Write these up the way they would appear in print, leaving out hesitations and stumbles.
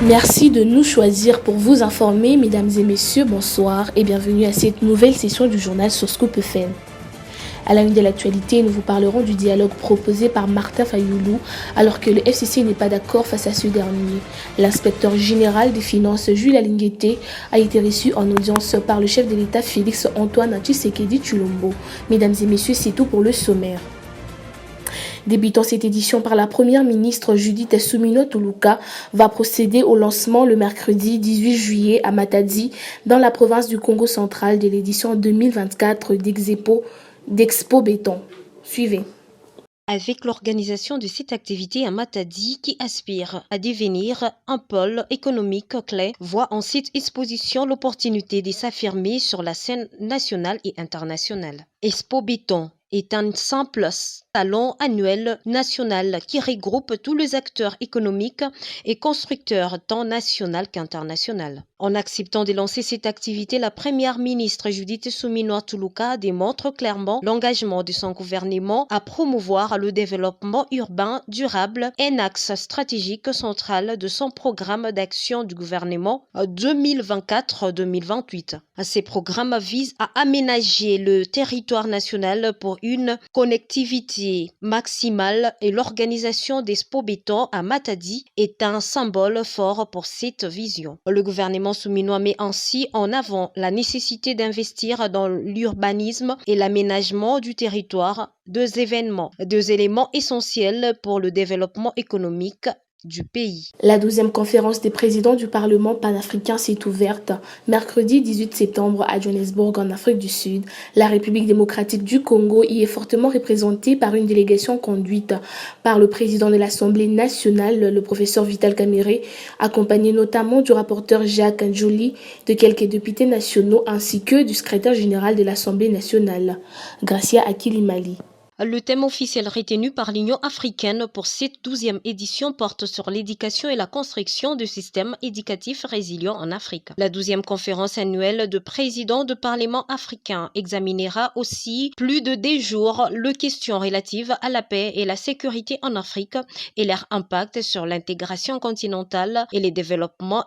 Merci de nous choisir pour vous informer, mesdames et messieurs, bonsoir et bienvenue à cette nouvelle session du journal sur Scoop FM. À la une de l'actualité, nous vous parlerons du dialogue proposé par Martin Fayoulou alors que le FCC n'est pas d'accord face à ce dernier. L'inspecteur général des finances Jules Alinguete a été reçu en audience par le chef de l'État Félix Antoine Tshisekedi Tshilombo. Mesdames et messieurs, c'est tout pour le sommaire. Débutant cette édition par la première ministre Judith Suminwa Tuluka va procéder au lancement le mercredi 18 juillet à Matadi dans la province du Congo central de l'édition 2024 d'Expo Béton. Suivez. Avec l'organisation de cette activité à Matadi qui aspire à devenir un pôle économique clé, voit en cette exposition l'opportunité de s'affirmer sur la scène nationale et internationale. Expo Béton est un simple salon annuel national qui regroupe tous les acteurs économiques et constructeurs tant national qu'international. En acceptant de lancer cette activité, la première ministre Judith Suminwa Tuluka démontre clairement l'engagement de son gouvernement à promouvoir le développement urbain durable, un axe stratégique central de son programme d'action du gouvernement 2024-2028. Ces programmes visent à aménager le territoire national pour une connectivité maximale et l'organisation d'Expo Béton à Matadi est un symbole fort pour cette vision. Le gouvernement souminois met ainsi en avant la nécessité d'investir dans l'urbanisme et l'aménagement du territoire, deux éléments essentiels pour le développement économique du pays. La 12e conférence des présidents du Parlement panafricain s'est ouverte mercredi 18 septembre à Johannesburg en Afrique du Sud. La République démocratique du Congo y est fortement représentée par une délégation conduite par le président de l'Assemblée nationale, le professeur Vital Kamerhe, accompagné notamment du rapporteur Jacques Njoli, de quelques députés nationaux ainsi que du secrétaire général de l'Assemblée nationale, Gracia Akilimali. Le thème officiel retenu par l'Union africaine pour cette 12e édition porte sur l'éducation et la construction de systèmes éducatifs résilients en Afrique. La 12e conférence annuelle de présidents de Parlement africain examinera aussi plus de 10 jours les questions relatives à la paix et la sécurité en Afrique et leur impact sur l'intégration continentale et les développements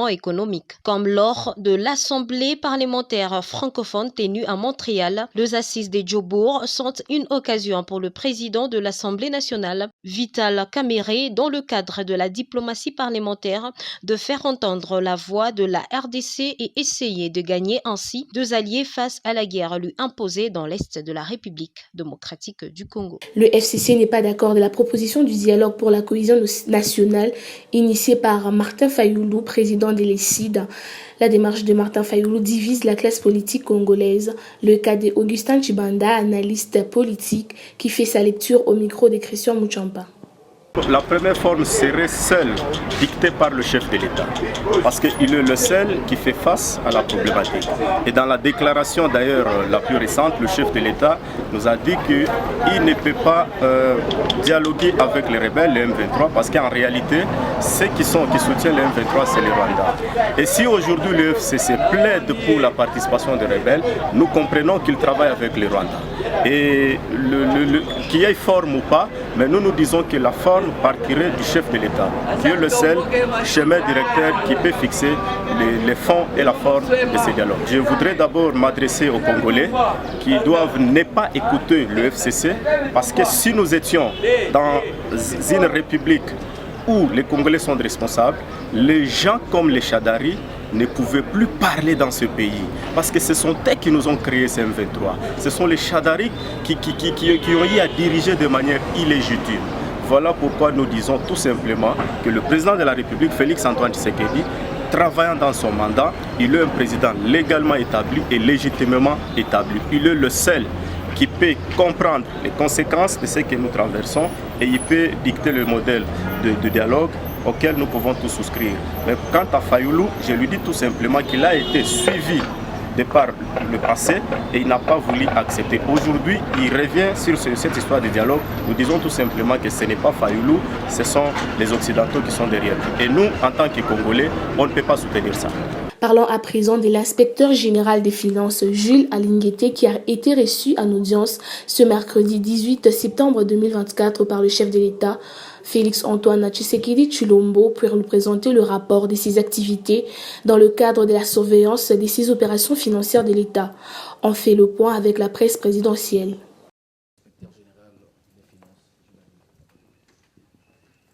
économiques. Comme lors de l'Assemblée parlementaire francophone tenue à Montréal, les assises de Jobourg sont une occasion pour le président de l'Assemblée nationale, Vital Kamerhe, dans le cadre de la diplomatie parlementaire, de faire entendre la voix de la RDC et essayer de gagner ainsi 2 alliés face à la guerre lui imposée dans l'Est de la République démocratique du Congo. Le FCC n'est pas d'accord de la proposition du dialogue pour la cohésion nationale initiée par Martin Fayoulou, président de l'ECID. La démarche de Martin Fayoulou divise la classe politique congolaise. Le cas d'Augustin Chibanda, analyste politique, qui fait sa lecture au micro de Christian Muchampa. La première forme serait celle dictée par le chef de l'État, parce qu'il est le seul qui fait face à la problématique. Et dans la déclaration d'ailleurs la plus récente, le chef de l'État nous a dit qu'il ne peut pas dialoguer avec les rebelles, les M23, parce qu'en réalité, ceux qui soutiennent les M23, c'est les Rwandais. Et si aujourd'hui le FCC plaide pour la participation des rebelles, nous comprenons qu'il travaille avec les Rwandais. Et qu'il y ait forme ou pas, mais nous disons que la forme partirait du chef de l'État, qui est le seul chemin directeur qui peut fixer les fonds et la forme de ces dialogues. Je voudrais d'abord m'adresser aux Congolais qui doivent ne pas écouter le FCC, parce que si nous étions dans une république où les Congolais sont responsables, les gens comme les Chadari ne pouvaient plus parler dans ce pays. Parce que ce sont eux qui nous ont créé ces M23. Ce sont les Chadari qui ont eu à diriger de manière illégitime. Voilà pourquoi nous disons tout simplement que le président de la République, Félix Antoine Tshisekedi, travaillant dans son mandat, il est un président légalement établi et légitimement établi. Il est le seul qui peut comprendre les conséquences de ce que nous traversons et il peut dicter le modèle de dialogue auquel nous pouvons tous souscrire. Mais quant à Fayoulou, je lui dis tout simplement qu'il a été suivi de par le passé et il n'a pas voulu accepter. Aujourd'hui, il revient sur cette histoire de dialogue. Nous disons tout simplement que ce n'est pas Fayoulou, ce sont les Occidentaux qui sont derrière lui. Et nous, en tant que Congolais, on ne peut pas soutenir ça. Parlons à présent de l'inspecteur général des finances Jules Alinguete qui a été reçu en audience ce mercredi 18 septembre 2024 par le chef de l'État Félix-Antoine Tshisekedi Tshilombo pour nous présenter le rapport de ses activités dans le cadre de la surveillance de ses opérations financières de l'État. On fait le point avec la presse présidentielle.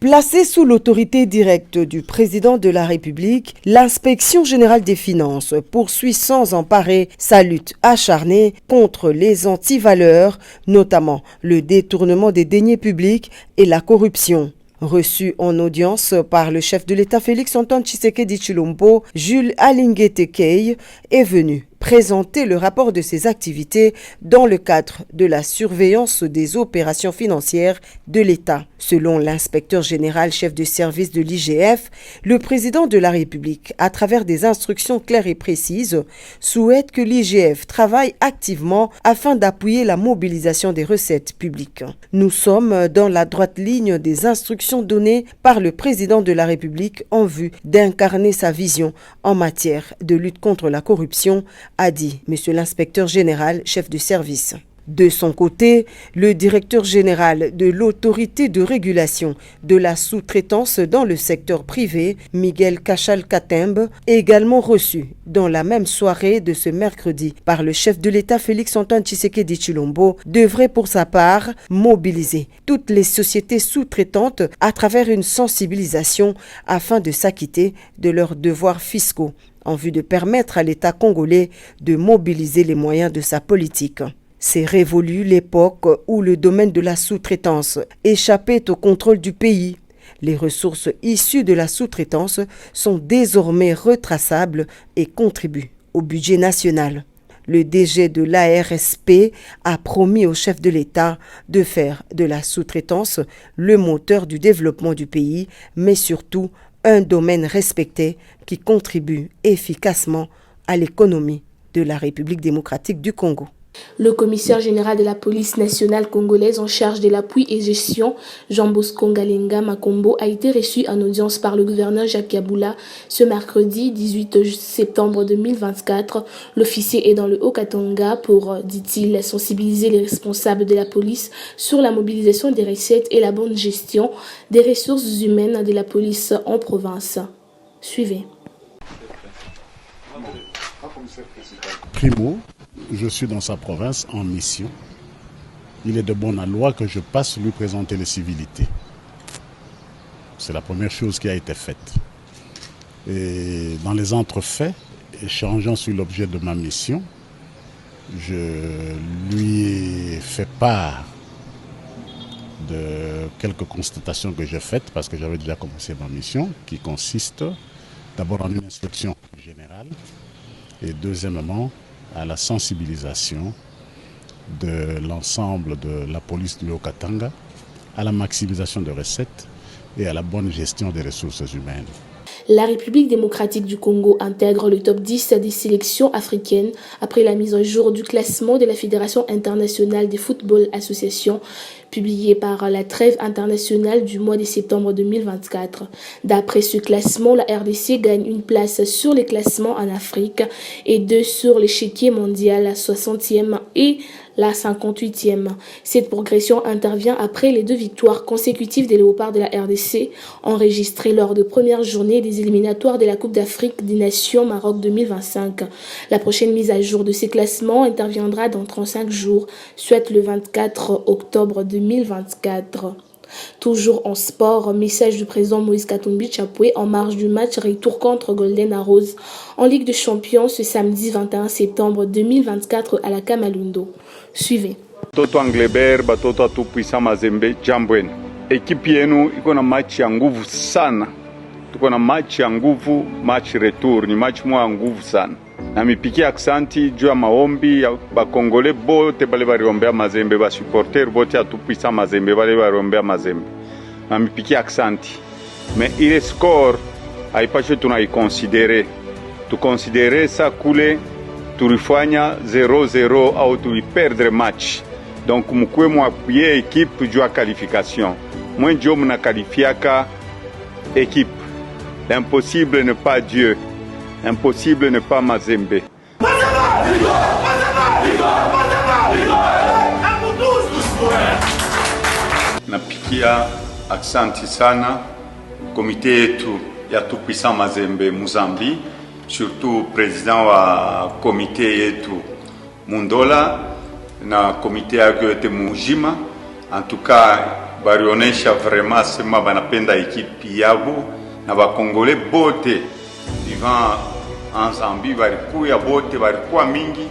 Placée sous l'autorité directe du président de la République, l'Inspection générale des finances poursuit sans emparer sa lutte acharnée contre les antivaleurs, notamment le détournement des deniers publics et la corruption. Reçu en audience par le chef de l'État Félix-Antoine Tshisekedi Tshilombo, Jules Alingué Tekei est venu présenter le rapport de ses activités dans le cadre de la surveillance des opérations financières de l'État. Selon l'inspecteur général chef de service de l'IGF, le président de la République, à travers des instructions claires et précises, souhaite que l'IGF travaille activement afin d'appuyer la mobilisation des recettes publiques. Nous sommes dans la droite ligne des instructions données par le président de la République en vue d'incarner sa vision en matière de lutte contre la corruption, a dit M. l'inspecteur général, chef de service. De son côté, le directeur général de l'autorité de régulation de la sous-traitance dans le secteur privé, Miguel Cachal-Katembe, est également reçu dans la même soirée de ce mercredi par le chef de l'État Félix-Antoine Tshisekedi Tshilombo, devrait pour sa part mobiliser toutes les sociétés sous-traitantes à travers une sensibilisation afin de s'acquitter de leurs devoirs fiscaux, en vue de permettre à l'État congolais de mobiliser les moyens de sa politique. C'est révolu l'époque où le domaine de la sous-traitance échappait au contrôle du pays. Les ressources issues de la sous-traitance sont désormais retraçables et contribuent au budget national. Le DG de l'ARSP a promis au chef de l'État de faire de la sous-traitance le moteur du développement du pays, mais surtout un domaine respecté qui contribue efficacement à l'économie de la République démocratique du Congo. Le commissaire général de la police nationale congolaise en charge de l'appui et gestion, Jean-Bosco Ngalenga Makombo, a été reçu en audience par le gouverneur Jacques Yaboula ce mercredi 18 septembre 2024. L'officier est dans le Haut-Katanga pour, dit-il, sensibiliser les responsables de la police sur la mobilisation des recettes et la bonne gestion des ressources humaines de la police en province. Suivez. Primo, je suis dans sa province en mission. Il est de bonne loi que je passe lui présenter les civilités. C'est la première chose qui a été faite. Et dans les entrefaits, échangeant sur l'objet de ma mission, je lui ai fait part de quelques constatations que j'ai faites parce que j'avais déjà commencé ma mission, qui consiste d'abord en une instruction générale et deuxièmement à la sensibilisation de l'ensemble de la police du Haut-Katanga à la maximisation des recettes et à la bonne gestion des ressources humaines. La République démocratique du Congo intègre le top 10 des sélections africaines après la mise à jour du classement de la Fédération internationale des football associations publié par la trêve internationale du mois de septembre 2024. D'après ce classement, la RDC gagne une place sur les classements en Afrique et 2 sur l'échiquier mondial, la 60e et la 58e. Cette progression intervient après les 2 victoires consécutives des Léopards de la RDC enregistrées lors de première journée des éliminatoires de la Coupe d'Afrique des Nations Maroc 2025. La prochaine mise à jour de ces classements interviendra dans 35 jours, soit le 24 octobre 2024. Toujours en sport, message du président Moïse Katumbi Chapoué en marge du match retour contre Golden Arrows en Ligue des Champions ce samedi 21 septembre 2024 à la Kamalundo. Suivez. Toto Angleber, batoto atupuisa Mazembe, jambweni. Ekipi yenu iko na match ya nguvu sana. Tuko na match ya nguvu, match retour, ni match mwa nguvu sana. Na mipiki aksanti juu ya maombi ya bakongole bote bale bariombea Mazembe, ba supporter bote atupuisa Mazembe bale bariombea Mazembe. Na mipiki aksanti. Mais ile score haipashe tunaikonsidere. Tukonsidere sa kule tulifanya 0-0 au tuliperdre match. Donc mukwe mwapuye equipe juu ya qualification. Mwen jo mna qualifiaka équipe. L'impossible n'est pas Dieu. Impossible n'est pas Mazembe. Napikia Aksanti sana komite yetu ya Tout-Puissant Mazembe Muzambi, surtout president wa komite yetu Mundola na komite yake yote Mujima. En tout cas barionesha vraiment sema banapenda ekipi yabo na bakongole bote vivant ensemble barikuya bote barikuwa mingi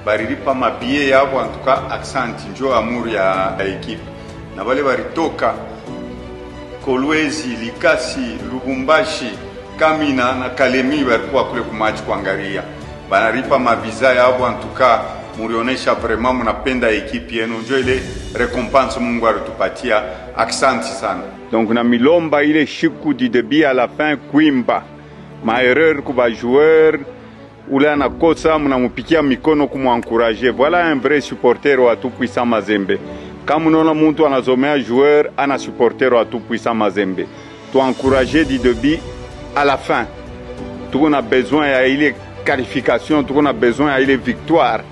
barilipa mabie yabo. En tout cas aksanti njo amour ya ekipi na wale baritoka Kolwezi, Likasi, Lubumbashi, Kamina na Kalemi walikuwa kule kumachi kuangalia. Banaripa maviza yabo. En tout cas murionesha vraiment mnapenda ekipi yenu, njo ile recompense Mungu alitupatia. Aksanti sana. Donc na milomba ile shiku du début à la fin kuimba ma erreur kuba joueur ule anakosa mnamupikia mikono kumuencourager. Voilà un vrai supporter wa Tout-Puissant Mazembe. Kama unaona mtu anazomea joueur ana supporter wa Tout-Puissant Mazembe, tu encourager du début à la fin. Tuko na besoin ya ile qualification, tuko na besoin ya ile victoire,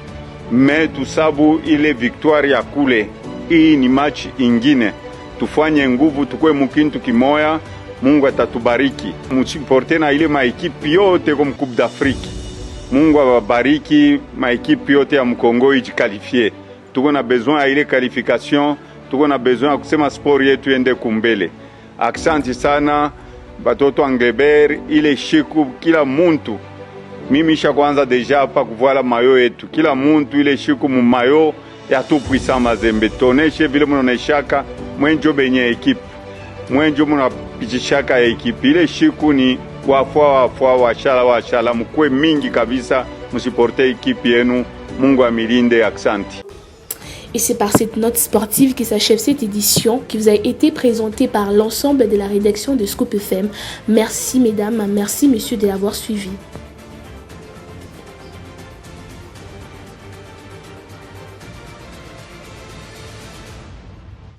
mais tusabu ile victoire ya kule. Hii ni match ingine, tufanye nguvu, tukue mukintu kimoya, Mungu atatubariki. Msupporter na ile maekipi yote kwa Coupe d'Afrique. Mungu awabariki maekipi yote ya Mkongo ijikalifie. Tuko na besoin ya ile qualification, tuko na besoin ya kusema sport yetu ende kumbele. Aksanti sana batoto Angeber, ile shiku kila muntu. Mimi sha kwanza deja hapa kuvala mayo yetu. Kila muntu ile shiku mu mayo ya Tout-Puissant Mazembe. Toneshe vile mnaoneshaka mwenjo benye ekipe. Mwenjo mnapichishaka ekipe. Ile shiku ni wafua washala mkwe mingi kabisa, msiporte ekipe yenu. Mungu amilinde. Aksanti. Et c'est par cette note sportive qui s'achève cette édition qui vous a été présentée par l'ensemble de la rédaction de Scoop FM. Merci mesdames, merci messieurs de l'avoir suivi.